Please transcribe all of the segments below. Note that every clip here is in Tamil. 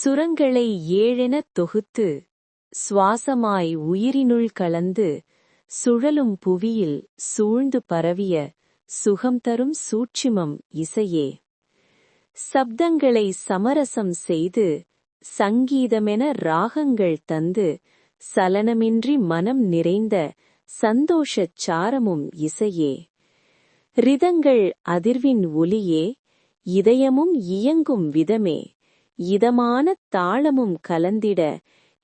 சுரங்களை ஏழெனத் தொகுத்து சுவாசமாய் உயிரினுள் கலந்து சுழலும் புவியில் சூழ்ந்து பரவிய சுகம் தரும் சூட்சுமம் இசையே. சப்தங்களை சமரசம் செய்து சங்கீதமென ராகங்கள் தந்து சலனமின்றி மனம் நிறைந்த சந்தோஷச் சாரமும் இசையே. ரிதங்கள் அதிர்வின் ஒலியே, இதயமும் இயங்கும் விதமே, இதமான தாளமும் கலந்திட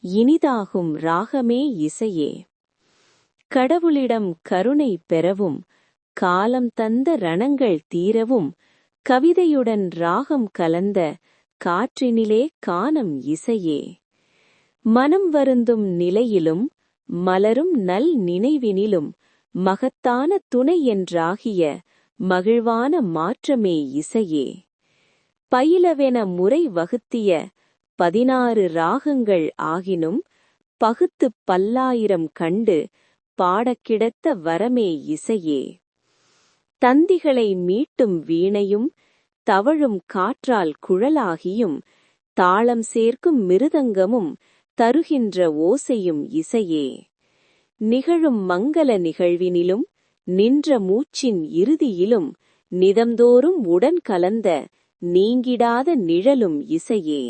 இனிதாகும் ராகமே இசையே. கடவுளிடம் கருணை பெறவும் காலம் தந்த ரணங்கள் தீரவும் கவிதையுடன் ராகம் கலந்த காற்றினிலே கானம் இசையே. மனம் வருந்தும் நிலையிலும் மலரும் நல் நினைவினிலும் மகத்தான துணை என்றாகிய மகிழ்வான மாற்றமே இசையே. பயிலவென முறை வகுத்திய 16 ராகங்கள் ஆகினும் பகுத்துப் பல்லாயிரம் கண்டு பாடக் கிடைத்த வரமே இசையே. தந்திகளை மீட்டும் வீணையும் தவழும் காற்றால் குழலாகியும் தாளம் சேர்க்கும் மிருதங்கமும் தருகின்ற ஓசையும் இசையே. நிகழும் மங்கள நிகழ்வினிலும் நின்ற மூச்சின் இறுதியிலும் நிதம்தோறும் உடன் கலந்த நீங்கிடாத நிழலும் இசையே.